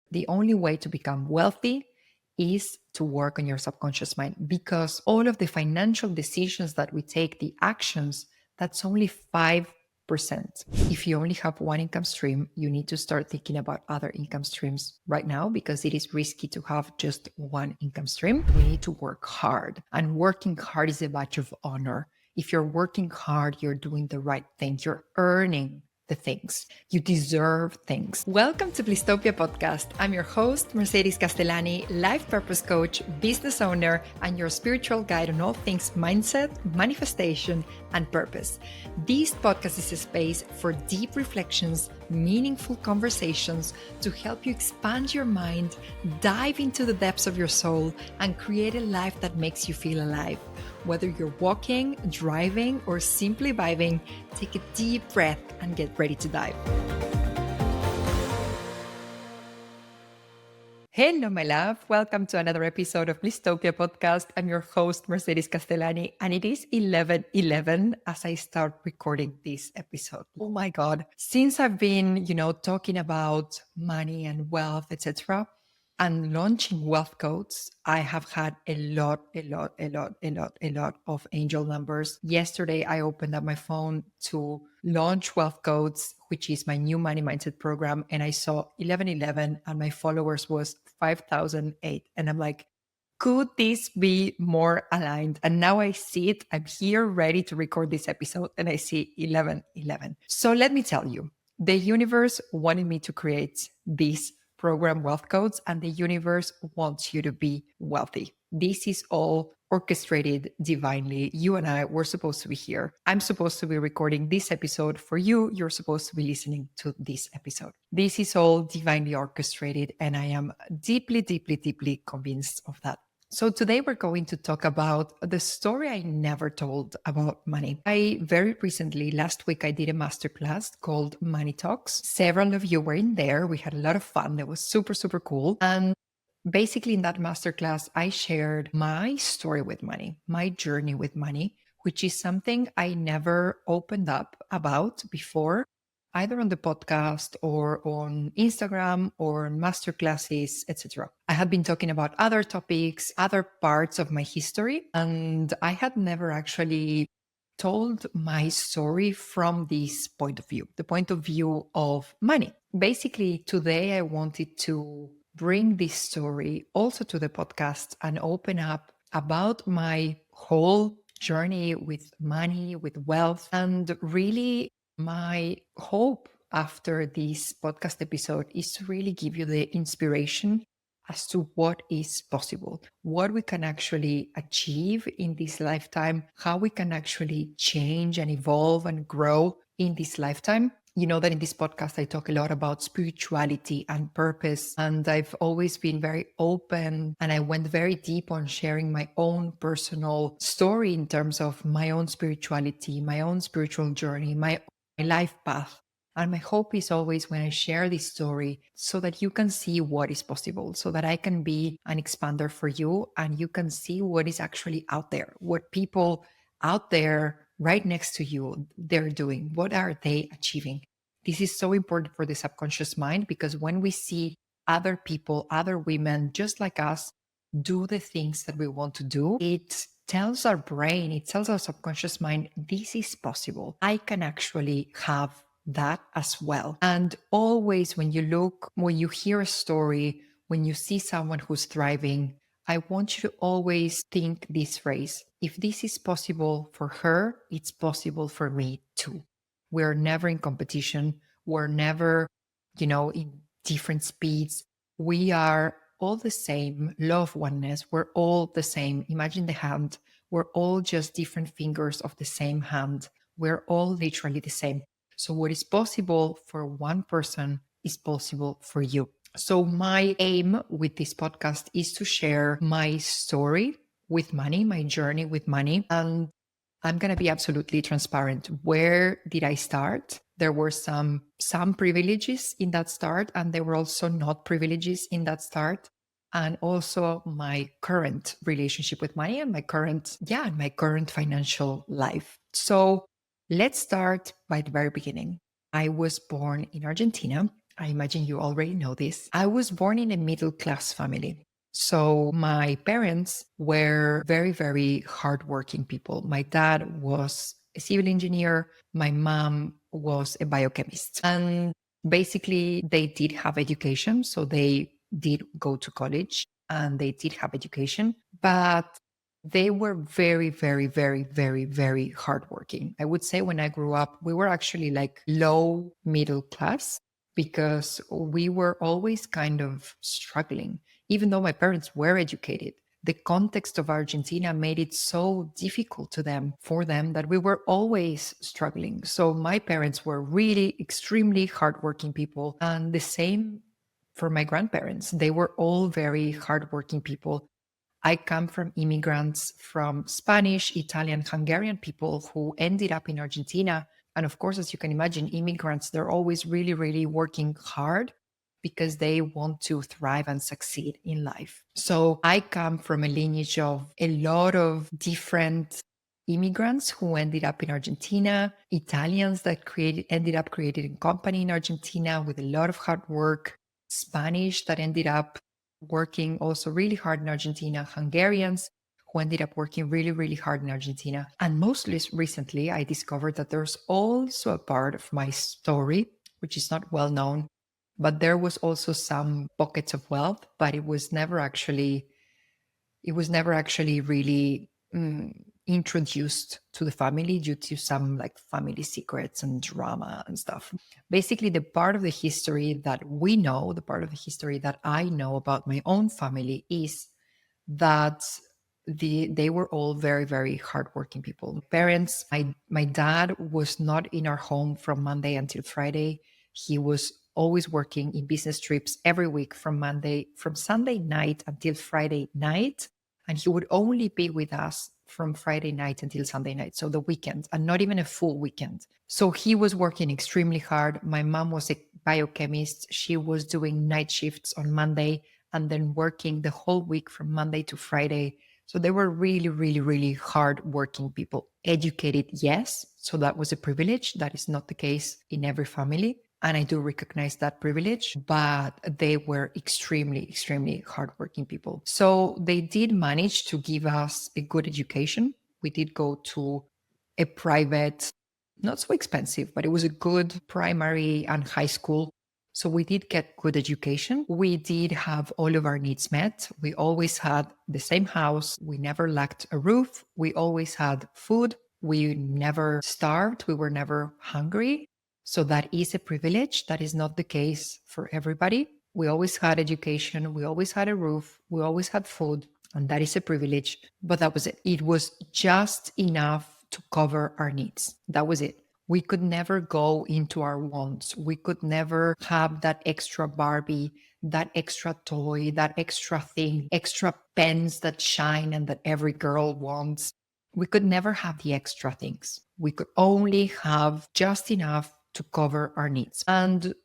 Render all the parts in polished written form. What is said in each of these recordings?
The only way to become wealthy is to work on your subconscious mind, because all of the financial decisions that we take, the actions, that's only 5%. If you only have one income stream, you need to start thinking about other income streams right now, because it is risky to have just one income stream. We need to work hard, and working hard is a badge of honor. If you're working hard, you're doing the right thing. You're earning the things. You deserve things. Welcome to Blisstopia podcast. I'm your host, Mercedes Castellani, life purpose coach, business owner, and your spiritual guide on all things mindset, manifestation, and purpose. This podcast is a space for deep reflections, meaningful conversations to help you expand your mind, dive into the depths of your soul, and create a life that makes you feel alive. Whether you're walking, driving, or simply vibing, take a deep breath and get ready to dive. Hello, my love. Welcome to another episode of Blisstopia podcast. I'm your host, Mercedes Castellani, and it is 11:11 as I start recording this episode. Oh my God. Since I've been, talking about money and wealth, etc., and launching wealth codes, I have had a lot of angel numbers. Yesterday, I opened up my phone to launch wealth codes, which is my new money mindset program. And I saw 1111 and my followers was 5,008. And I'm like, could this be more aligned? And now I see it. I'm here ready to record this episode and I see 1111. So let me tell you, the universe wanted me to create this program wealth codes, and the universe wants you to be wealthy. This is all orchestrated divinely. You and I were supposed to be here. I'm supposed to be recording this episode for you. You're supposed to be listening to this episode. This is all divinely orchestrated, and I am deeply convinced of that. So today we're going to talk about the story I never told about money. I very recently, last week, I did a masterclass called Money Talks. Several of you were in there. We had a lot of fun. That was super cool. And basically in that masterclass, I shared my story with money, my journey with money, which is something I never opened up about before, either on the podcast or on Instagram or on masterclasses, etc. I had been talking about other topics, other parts of my history, and I had never actually told my story from this point of view, the point of view of money. Basically, today I wanted to bring this story also to the podcast and open up about my whole journey with money, with wealth, and really my hope after this podcast episode is to really give you the inspiration as to what is possible, what we can actually achieve in this lifetime, how we can actually change and evolve and grow in this lifetime. You know that in this podcast, I talk a lot about spirituality and purpose, and I've always been very open and I went very deep on sharing my own personal story in terms of my own spirituality, my own spiritual journey, my life path. And my hope is always when I share this story so that you can see what is possible, so that I can be an expander for you and you can see what is actually out there, what people out there right next to you, they're doing, what are they achieving. This is so important for the subconscious mind, because when we see other people, other women just like us do the things that we want to do, it tells our brain, it tells our subconscious mind, this is possible. I can actually have that as well. And always when you hear a story, when you see someone who's thriving, I want you to always think this phrase: if this is possible for her, it's possible for me too. We're never in competition. We're never, in different speeds. We are all the same. Law of oneness. We're all the same. Imagine the hand. We're all just different fingers of the same hand. We're all literally the same. So what is possible for one person is possible for you. So my aim with this podcast is to share my story with money, my journey with money. And I'm going to be absolutely transparent. Where did I start? There were some privileges in that start, and there were also not privileges in that start. And also my current relationship with money and my current financial life. So let's start by the very beginning. I was born in Argentina. I imagine you already know this. I was born in a middle class family. So my parents were very, very hardworking people. My dad was a civil engineer. My mom was a biochemist. And basically, they did have education. So they did go to college and they did have education. But they were very, very, very, very, very hardworking. I would say when I grew up, we were actually like low middle class because we were always kind of struggling. Even though my parents were educated, the context of Argentina made it so difficult for them that we were always struggling. So my parents were really extremely hardworking people. And the same for my grandparents. They were all very hardworking people. I come from immigrants from Spanish, Italian, Hungarian people who ended up in Argentina. And of course, as you can imagine, immigrants, they're always really, really working hard because they want to thrive and succeed in life. So I come from a lineage of a lot of different immigrants who ended up in Argentina, Italians that ended up creating a company in Argentina with a lot of hard work, Spanish that ended up working also really hard in Argentina, Hungarians who ended up working really, really hard in Argentina. And mostly recently, I discovered that there's also a part of my story, which is not well known, but there was also some pockets of wealth, but it was never actually really introduced to the family due to some like family secrets and drama and stuff. Basically, the part of the history that we know, the part of the history that I know about my own family is that they were all very, very hardworking people. Parents, my dad was not in our home from Monday until Friday. He was always working in business trips every week from Sunday night until Friday night. And he would only be with us from Friday night until Sunday night. So the weekend, and not even a full weekend. So he was working extremely hard. My mom was a biochemist. She was doing night shifts on Monday and then working the whole week from Monday to Friday. So they were really, really, really hard working people. Educated, yes. So that was a privilege. That is not the case in every family. And I do recognize that privilege, but they were extremely, extremely hardworking people. So they did manage to give us a good education. We did go to a private, not so expensive, but it was a good primary and high school. So we did get good education. We did have all of our needs met. We always had the same house. We never lacked a roof. We always had food. We never starved. We were never hungry. So that is a privilege. That is not the case for everybody. We always had education. We always had a roof. We always had food. And that is a privilege. But that was it. It was just enough to cover our needs. That was it. We could never go into our wants. We could never have that extra Barbie, that extra toy, that extra thing, extra pens that shine and that every girl wants. We could never have the extra things. We could only have just enough to cover our needs. And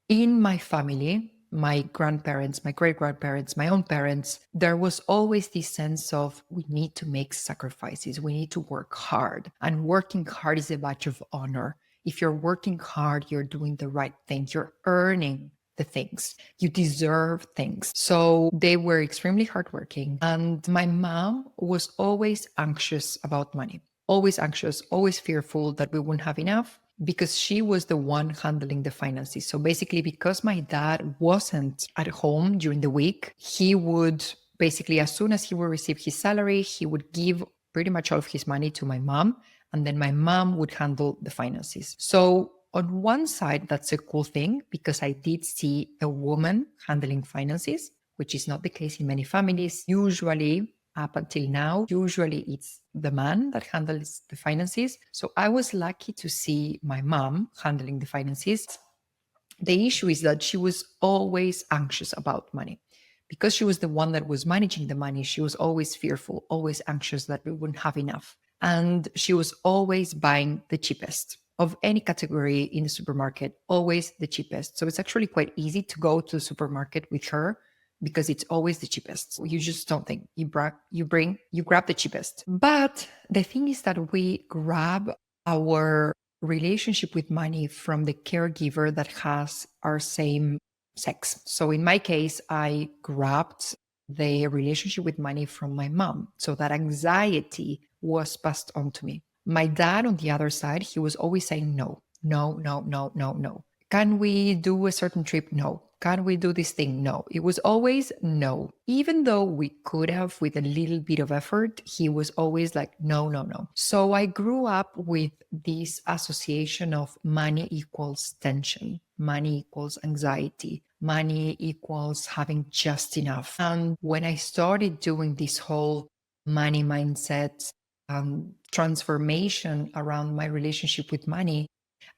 in my family, my grandparents, my great grandparents, my own parents, there was always this sense of we need to make sacrifices. We need to work hard. And working hard is a badge of honor. If you're working hard, you're doing the right thing. You're earning the things. You deserve things. So they were extremely hardworking. And my mom was always anxious about money, always anxious, always fearful that we wouldn't have enough, because she was the one handling the finances. So basically, because my dad wasn't at home during the week, he would basically, as soon as he would receive his salary, he would give pretty much all of his money to my mom. And then my mom would handle the finances. So on one side, that's a cool thing because I did see a woman handling finances, which is not the case in many families. Usually, up until now, usually it's the man that handles the finances. So I was lucky to see my mom handling the finances. The issue is that she was always anxious about money. Because she was the one that was managing the money, she was always fearful, always anxious that we wouldn't have enough. And she was always buying the cheapest of any category in the supermarket, always the cheapest. So it's actually quite easy to go to the supermarket with her because it's always the cheapest. You just don't think you grab the cheapest. But the thing is that we grab our relationship with money from the caregiver that has our same sex. So in my case, I grabbed the relationship with money from my mom. So that anxiety was passed on to me. My dad, on the other side, he was always saying no, no, no, no, no, no. Can we do a certain trip? No. Can we do this thing? No. It was always no. Even though we could have with a little bit of effort, he was always like, no, no, no. So I grew up with this association of money equals tension, money equals anxiety, money equals having just enough. And when I started doing this whole money mindset transformation around my relationship with money,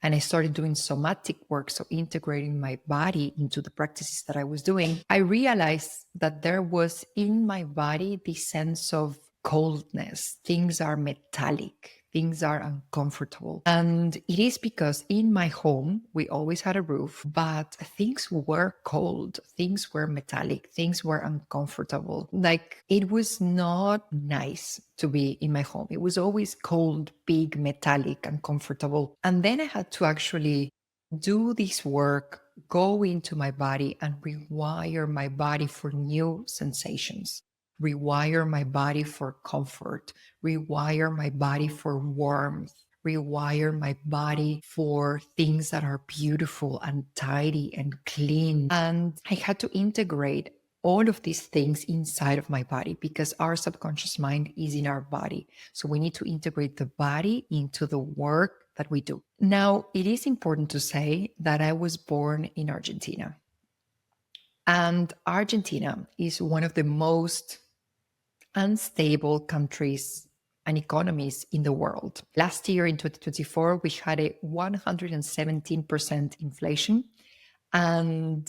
and I started doing somatic work, so integrating my body into the practices that I was doing, I realized that there was in my body this sense of coldness. Things are metallic, things are uncomfortable. And it is because in my home, we always had a roof, but things were cold, things were metallic, things were uncomfortable. Like it was not nice to be in my home. It was always cold, big, metallic, uncomfortable. And then I had to actually do this work, go into my body and rewire my body for new sensations, rewire my body for comfort, rewire my body for warmth, rewire my body for things that are beautiful and tidy and clean. And I had to integrate all of these things inside of my body because our subconscious mind is in our body. So we need to integrate the body into the work that we do. Now, it is important to say that I was born in Argentina. And Argentina is one of the most unstable countries and economies in the world. Last year in 2024, we had a 117% inflation. And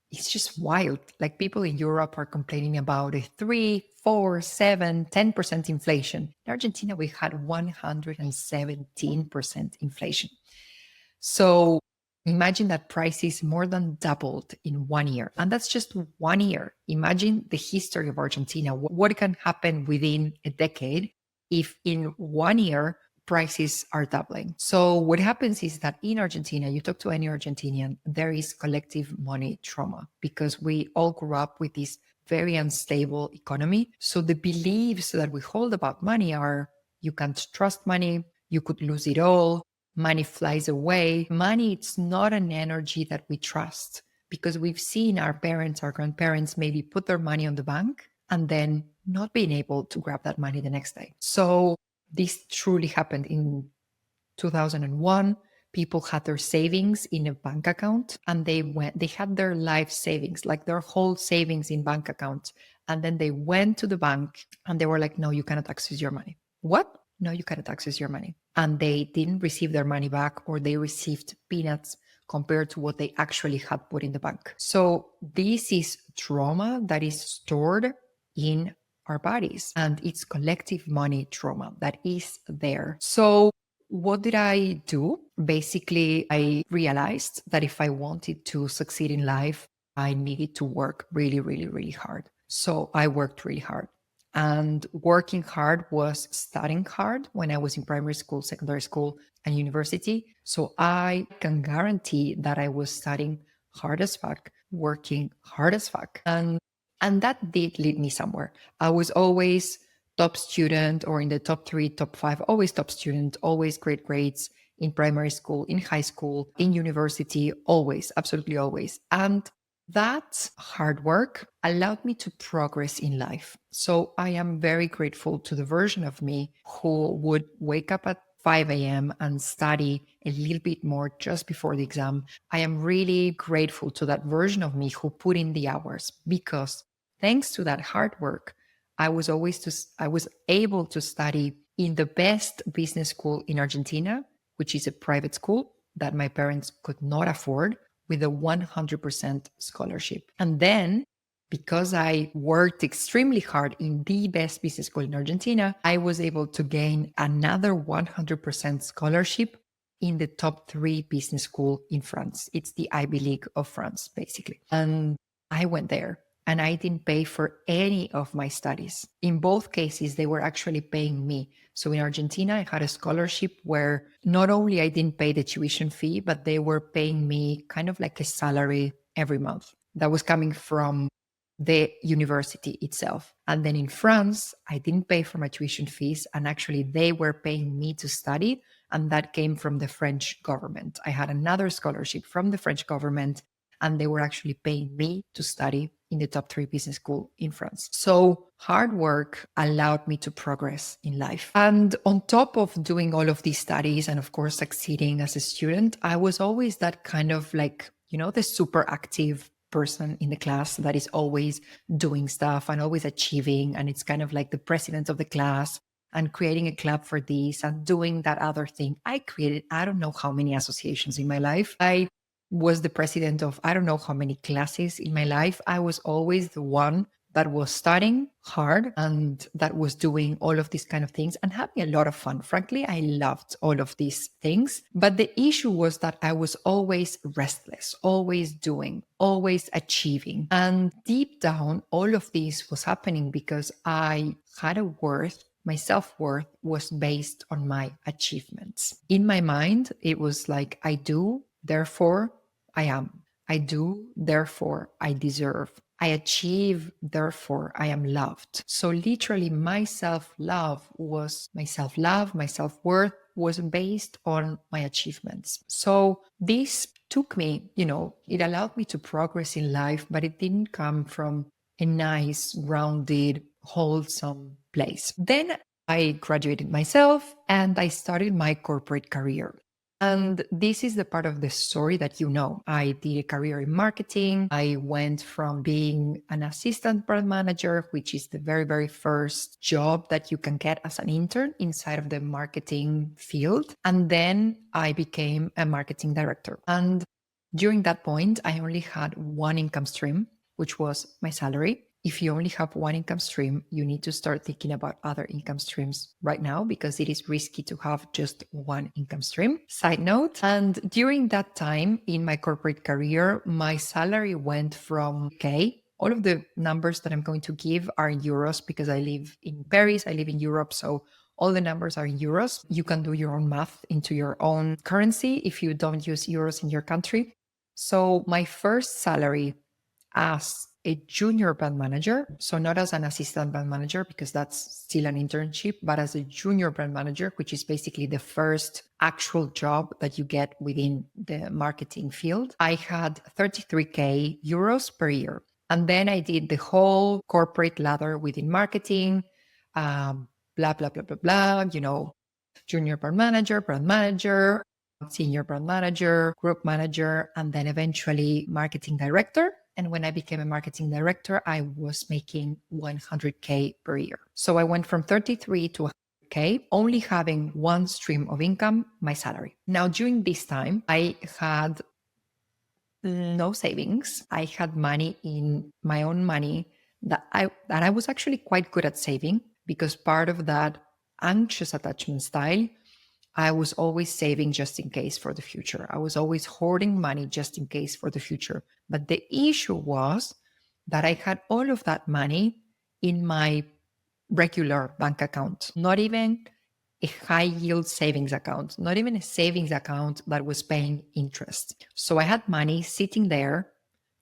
it's just wild. Like people in Europe are complaining about a 3, 4, 7, 10% inflation. In Argentina, we had 117% inflation. So imagine that prices more than doubled in 1 year. And that's just 1 year. Imagine the history of Argentina. What can happen within a decade if in 1 year prices are doubling? So what happens is that in Argentina, you talk to any Argentinian, there is collective money trauma because we all grew up with this very unstable economy. So the beliefs that we hold about money are you can't trust money, you could lose it all, money flies away. Money, it's not an energy that we trust because we've seen our parents, our grandparents maybe put their money on the bank and then not being able to grab that money the next day. So this truly happened in 2001. People had their savings in a bank account and they had their life savings, like their whole savings in bank accounts. And then they went to the bank and they were like, no, you cannot access your money. What? No, you cannot access your money. And they didn't receive their money back or they received peanuts compared to what they actually had put in the bank. So this is trauma that is stored in our bodies and it's collective money trauma that is there. So what did I do? Basically, I realized that if I wanted to succeed in life, I needed to work really, really, really hard. So I worked really hard. And working hard was studying hard when I was in primary school, secondary school, and university. So I can guarantee that I was studying hard as fuck, working hard as fuck. And that did lead me somewhere. I was always top student or in the top 3, top 5, always top student, always great grades in primary school, in high school, in university, always, absolutely always. And that hard work allowed me to progress in life. So I am very grateful to the version of me who would wake up at 5 a.m. and study a little bit more just before the exam. I am really grateful to that version of me who put in the hours because thanks to that hard work, I was able to study in the best business school in Argentina, which is a private school that my parents could not afford, with a 100% scholarship. And then, because I worked extremely hard in the best business school in Argentina, I was able to gain another 100% scholarship in the top 3 business school in France. It's the Ivy League of France, basically. And I went there. and I didn't pay for any of my studies. In both cases, they were actually paying me. So in Argentina, I had a scholarship where not only I didn't pay the tuition fee, but they were paying me kind of like a salary every month that was coming from the university itself. And then in France, I didn't pay for my tuition fees, and actually they were paying me to study, and that came from the French government. I had another scholarship from the French government, and they were actually paying me to study in the top 3 business school in France. So hard work allowed me to progress in life. And on top of doing all of these studies and of course succeeding as a student, I was always that kind of like, the super active person in the class that is always doing stuff and always achieving. And it's kind of like the president of the class and creating a club for this and doing that other thing. I created, I don't know how many associations in my life. I was the president of I don't know how many classes in my life. I was always the one that was studying hard and that was doing all of these kind of things and having a lot of fun. Frankly, I loved all of these things. But the issue was that I was always restless, always doing, always achieving. And deep down, all of this was happening because I had a worth. My self-worth was based on my achievements. In my mind, it was like, I do, therefore I am. I do, therefore I deserve. I achieve, therefore I am loved. So literally my self-love, my self-worth was based on my achievements. So this took me, it allowed me to progress in life, but it didn't come from a nice, grounded, wholesome place. Then I graduated myself and I started my corporate career. And this is the part of the story that I did a career in marketing. I went from being an assistant brand manager, which is the very, very first job that you can get as an intern inside of the marketing field. And then I became a marketing director. And during that point, I only had one income stream, which was my salary. If you only have one income stream, you need to start thinking about other income streams right now because it is risky to have just one income stream. Side note. And during that time in my corporate career, my salary went from, all of the numbers that I'm going to give are in euros because I live in Paris, I live in Europe. So all the numbers are in euros. You can do your own math into your own currency if you don't use euros in your country. So my first salary as a junior brand manager, so not as an assistant brand manager, because that's still an internship, but as a junior brand manager, which is basically the first actual job that you get within the marketing field, I had 33k euros per year. And then I did the whole corporate ladder within marketing, blah, blah, blah, blah, blah, junior brand manager, senior brand manager, group manager, and then eventually marketing director. And when I became a marketing director, I was making 100k per year. So I went from 33 to 100k, only having one stream of income, my salary. Now, during this time, I had no savings. I had money in my own money that I was actually quite good at saving because part of that anxious attachment style, I was always saving just in case for the future. I was always hoarding money just in case for the future. But the issue was that I had all of that money in my regular bank account, not even a high yield savings account, not even a savings account that was paying interest. So I had money sitting there,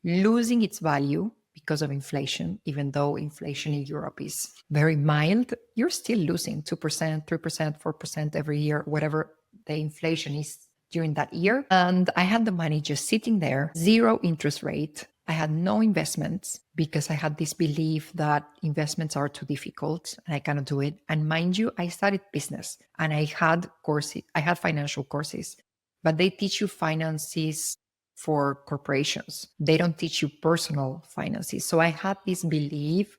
losing its value because of inflation. Even though inflation in Europe is very mild, you're still losing 2%, 3%, 4% every year, whatever the inflation is during that year. And I had the money just sitting there, zero interest rate. I had no investments because I had this belief that investments are too difficult and I cannot do it. And mind you, I studied business and I had financial courses, but they teach you finances for corporations. They don't teach you personal finances. So I had this belief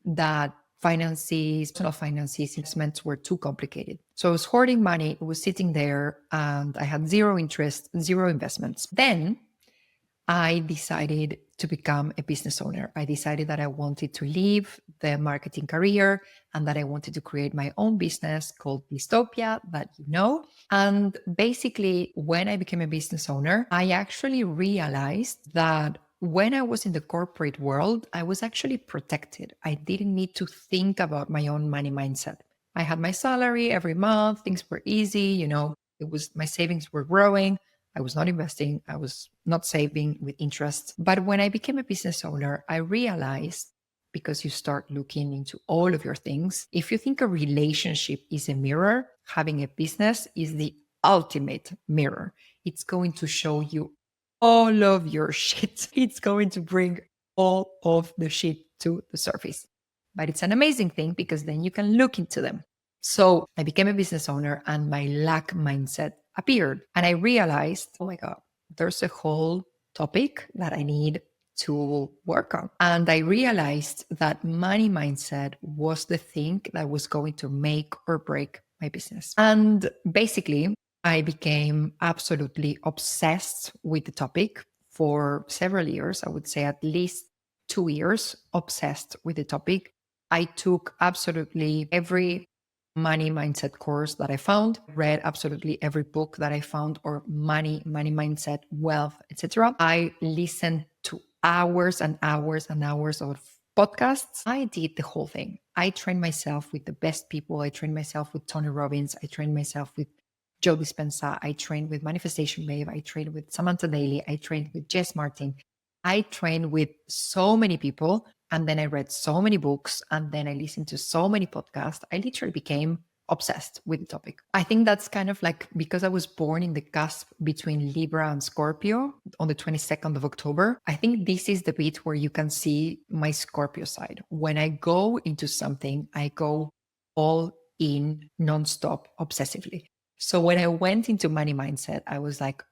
that personal finances, investments were too complicated. So I was hoarding money, it was sitting there, and I had zero interest, zero investments. Then I decided to become a business owner. I decided that I wanted to leave the marketing career and that I wanted to create my own business called Blisstopia that you know. And basically, when I became a business owner, I actually realized that when I was in the corporate world, I was actually protected. I didn't need to think about my own money mindset. I had my salary every month, things were easy, it was my savings were growing. I was not investing, I was not saving with interest. But when I became a business owner, I realized, because you start looking into all of your things, if you think a relationship is a mirror, having a business is the ultimate mirror. It's going to show you all of your shit. It's going to bring all of the shit to the surface. But it's an amazing thing because then you can look into them. So I became a business owner and my lack mindset appeared. And I realized, oh my God, there's a whole topic that I need to work on. And I realized that money mindset was the thing that was going to make or break my business. And basically, I became absolutely obsessed with the topic for several years. I would say at least 2 years obsessed with the topic. I took absolutely every money mindset course that I found, read absolutely every book that I found, or money mindset, wealth, etc. I listened to hours and hours and hours of podcasts. I did the whole thing. I trained myself with the best people. I trained myself with Tony Robbins. I trained myself with Joe Dispenza. I trained with Manifestation Babe. I trained with Samantha Daly. I trained with Jess Martin. I trained with so many people. And then I read so many books. And then I listened to so many podcasts. I literally became obsessed with the topic. I think that's kind of like because I was born in the cusp between Libra and Scorpio on the 22nd of October. I think this is the bit where you can see my Scorpio side. When I go into something, I go all in nonstop, obsessively. So when I went into money mindset, I was like,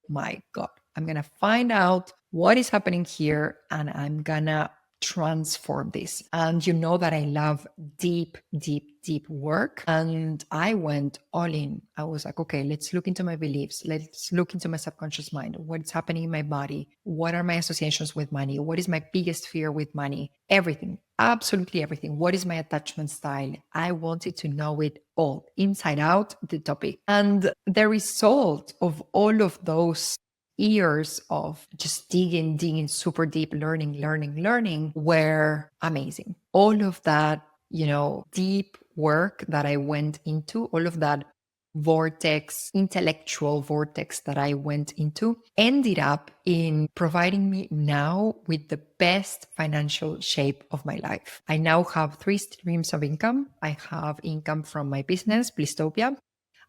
my God, I'm going to find out what is happening here and I'm going to transform this. And you know that I love deep, deep, deep work. And I went all in. I was like, okay, let's look into my beliefs. Let's look into my subconscious mind. What's happening in my body? What are my associations with money? What is my biggest fear with money? Everything, absolutely everything. What is my attachment style? I wanted to know it all, inside out, the topic. And the result of all of those years of just digging super deep, learning were amazing. All of that, deep work that I went into, all of that intellectual vortex that I went into ended up in providing me now with the best financial shape of my life. I now have 3 streams of income. I have income from my business, Blisstopia.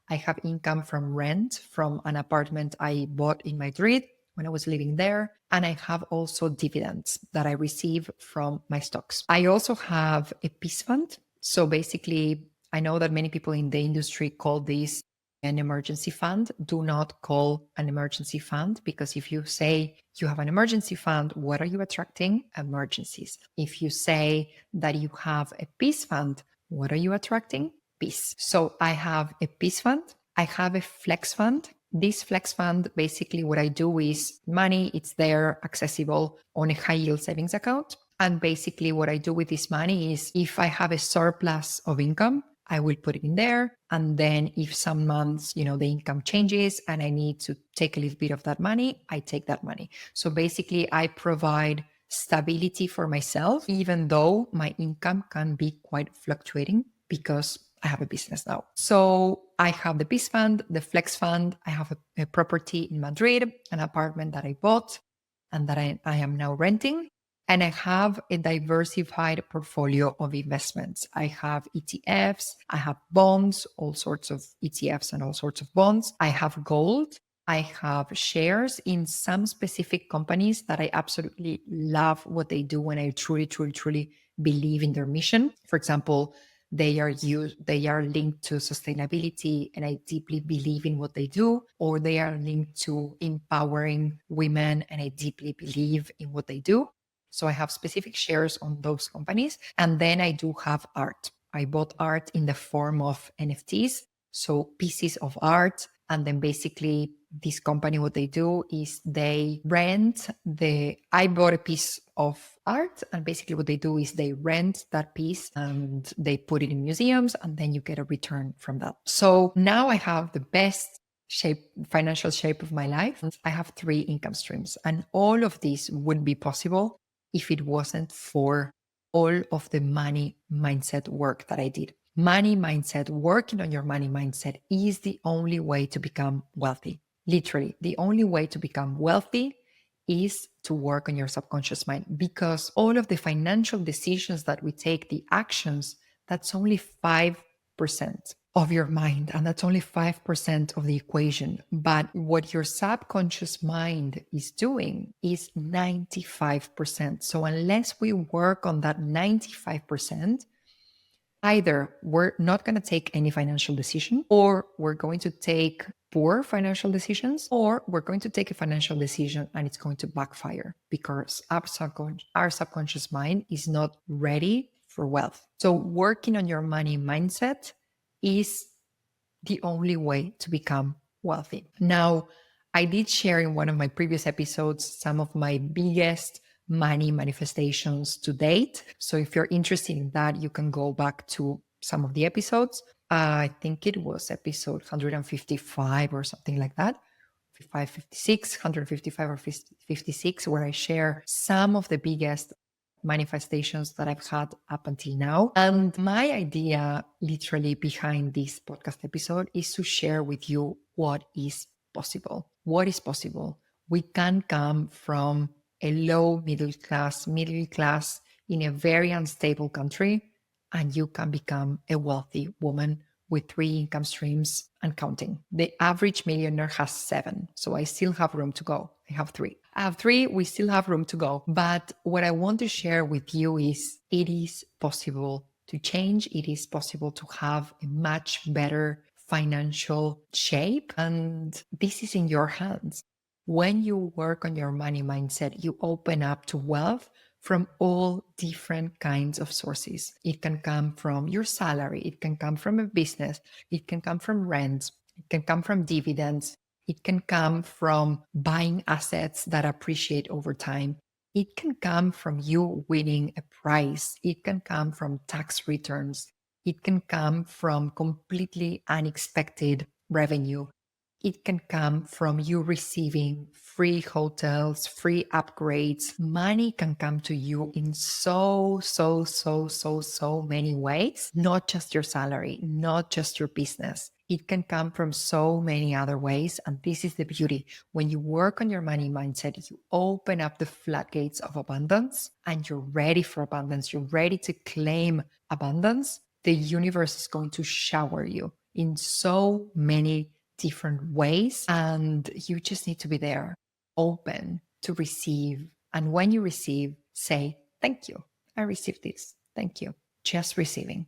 I have income from rent from an apartment I bought in Madrid when I was living there. And I have also dividends that I receive from my stocks. I also have a peace fund. So basically, I know that many people in the industry call this an emergency fund. Do not call an emergency fund, because if you say you have an emergency fund, what are you attracting? Emergencies. If you say that you have a peace fund, what are you attracting? Peace. So I have a peace fund. I have a flex fund. This flex fund, basically what I do is money, it's there accessible on a high yield savings account. And basically what I do with this money is if I have a surplus of income, I will put it in there. And then if some months, the income changes and I need to take a little bit of that money, I take that money. So basically I provide stability for myself, even though my income can be quite fluctuating because I have a business now. So I have the Peace Fund, the Flex Fund. I have a property in Madrid, an apartment that I bought and that I am now renting. And I have a diversified portfolio of investments. I have ETFs, I have bonds, all sorts of ETFs and all sorts of bonds. I have gold. I have shares in some specific companies that I absolutely love what they do when I truly, truly, truly believe in their mission. For example, they are linked to sustainability and I deeply believe in what they do, or they are linked to empowering women and I deeply believe in what they do. So I have specific shares on those companies. And then I do have art. I bought art in the form of NFTs, so pieces of art. And then basically this company, what they do is they I bought a piece of art, and basically what they do is they rent that piece and they put it in museums, and then you get a return from that. So now I have the best financial shape of my life. I have 3 income streams, and all of these wouldn't be possible if it wasn't for all of the money mindset work that I did. Money mindset, working on your money mindset is the only way to become wealthy. Literally, the only way to become wealthy is to work on your subconscious mind, because all of the financial decisions that we take, the actions, that's only 5% of your mind, and that's only 5% of the equation. But what your subconscious mind is doing is 95%. So unless we work on that 95%, either we're not going to take any financial decision, or we're going to take poor financial decisions, or we're going to take a financial decision and it's going to backfire because our subconscious mind is not ready for wealth. So working on your money mindset is the only way to become wealthy. Now, I did share in one of my previous episodes some of my biggest money manifestations to date. So if you're interested in that, you can go back to some of the episodes. I think it was episode 155 or something like that. 556, 155 or 56, where I share some of the biggest manifestations that I've had up until now. And my idea literally behind this podcast episode is to share with you what is possible. What is possible? We can come from a low middle class in a very unstable country, and you can become a wealthy woman with 3 income streams and counting. The average millionaire has 7. So I still have room to go. I have 3. I have 3. We still have room to go. But what I want to share with you is it is possible to change. It is possible to have a much better financial shape. And this is in your hands. When you work on your money mindset, you open up to wealth from all different kinds of sources. It can come from your salary. It can come from a business. It can come from rent. It can come from dividends. It can come from buying assets that appreciate over time. It can come from you winning a prize. It can come from tax returns. It can come from completely unexpected revenue. It can come from you receiving free hotels, free upgrades. Money can come to you in so many ways, not just your salary, not just your business. It can come from so many other ways. And this is the beauty. When you work on your money mindset, you open up the floodgates of abundance, and you're ready for abundance. You're ready to claim abundance. The universe is going to shower you in so many different ways, and you just need to be there, open to receive. And when you receive, say, thank you. I received this. Thank you. Just receiving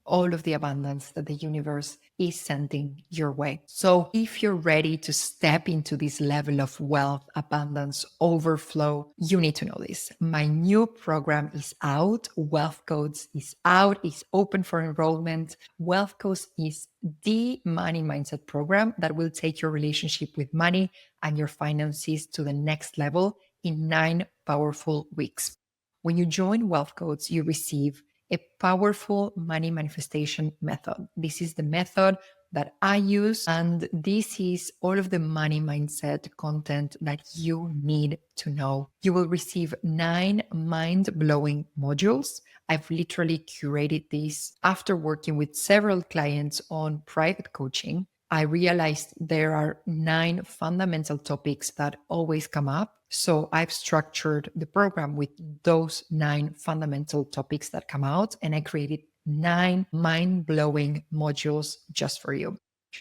all of the abundance that the universe is sending your way. So if you're ready to step into this level of wealth, abundance, overflow, you need to know this. My new program is out. Wealth Codes is out. It's open for enrollment. Wealth Codes is the money mindset program that will take your relationship with money and your finances to the next level in 9 powerful weeks. When you join Wealth Codes, you receive a powerful money manifestation method. This is the method that I use, and this is all of the money mindset content that you need to know. You will receive 9 mind-blowing modules. I've literally curated this after working with several clients on private coaching. I realized there are 9 fundamental topics that always come up. So I've structured the program with those 9 fundamental topics that come out, and I created 9 mind-blowing modules just for you.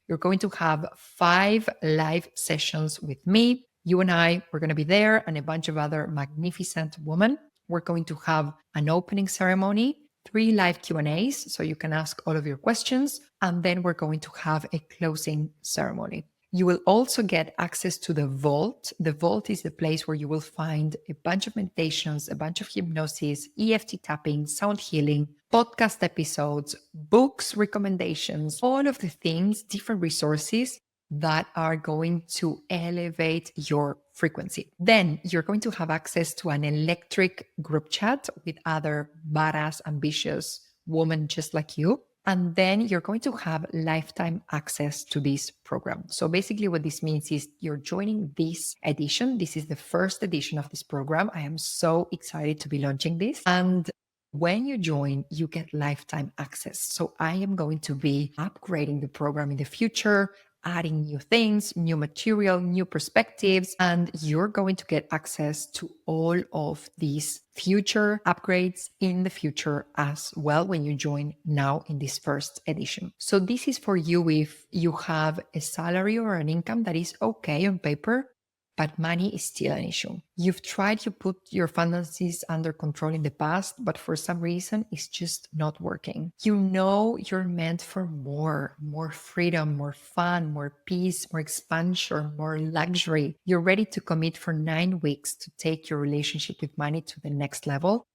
You're going to have 5 live sessions with me. You and I, we're going to be there, and a bunch of other magnificent women. We're going to have an opening ceremony, 3 live Q&As, so you can ask all of your questions, and then we're going to have a closing ceremony. You will also get access to the Vault. The Vault is the place where you will find a bunch of meditations, a bunch of hypnosis, EFT tapping, sound healing, podcast episodes, books, recommendations, all of the things, different resources that are going to elevate your frequency. Then you're going to have access to an electric group chat with other badass, ambitious women just like you. And then you're going to have lifetime access to this program. So basically what this means is you're joining this edition. This is the first edition of this program. I am so excited to be launching this. And when you join, you get lifetime access. So I am going to be upgrading the program in the future, adding new things, new material, new perspectives, and you're going to get access to all of these future upgrades in the future as well when you join now in this first edition. So this is for you if you have a salary or an income that is okay on paper, but money is still an issue. You've tried to put your finances under control in the past, but for some reason, it's just not working. You know you're meant for more freedom, more fun, more peace, more expansion, more luxury. You're ready to commit for 9 weeks to take your relationship with money to the next level.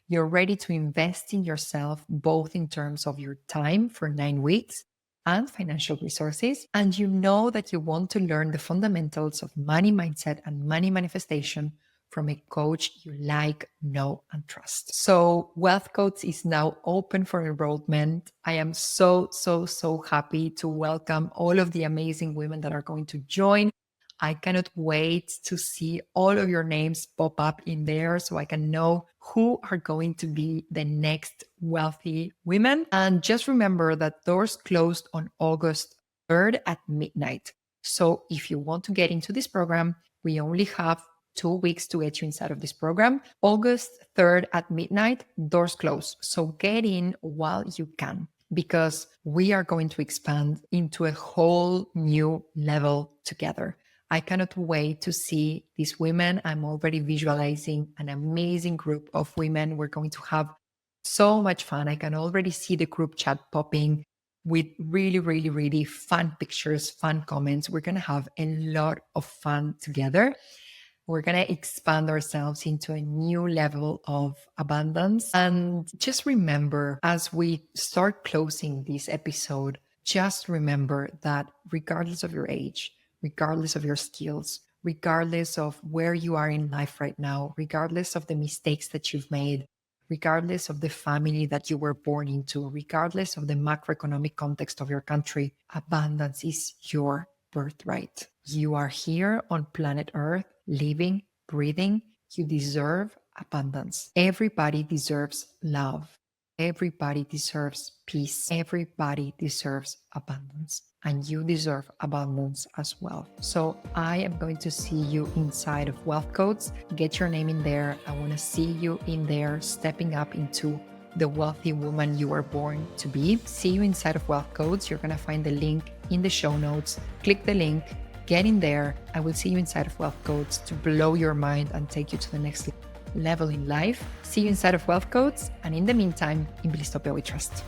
You're ready to invest in yourself, both in terms of your time for 9 weeks and financial resources. And you know that you want to learn the fundamentals of money mindset and money manifestation from a coach you like, know, and trust. So Wealth Codes is now open for enrollment. I am so happy to welcome all of the amazing women that are going to join. I cannot wait to see all of your names pop up in there so I can know who are going to be the next wealthy women. And just remember that doors closed on August 3rd at midnight. So if you want to get into this program, we only have 2 weeks to get you inside of this program. August 3rd at midnight, doors close. So get in while you can, because we are going to expand into a whole new level together. I cannot wait to see these women. I'm already visualizing an amazing group of women. We're going to have so much fun. I can already see the group chat popping with really fun pictures, fun comments. We're going to have a lot of fun together. We're going to expand ourselves into a new level of abundance. And just remember, as we start closing this episode, just remember that regardless of your age, regardless of your skills, regardless of where you are in life right now, regardless of the mistakes that you've made, regardless of the family that you were born into, regardless of the macroeconomic context of your country, abundance is your birthright. You are here on planet Earth, living, breathing. You deserve abundance. Everybody deserves love. Everybody deserves peace. Everybody deserves abundance. And you deserve abundance as well. So I am going to see you inside of Wealth Codes. Get your name in there. I want to see you in there, stepping up into the wealthy woman you were born to be. See you inside of Wealth Codes. You're going to find the link in the show notes. Click the link, get in there. I will see you inside of Wealth Codes to blow your mind and take you to the next level in life. See you inside of Wealth Codes. And in the meantime, in Blisstopia we trust.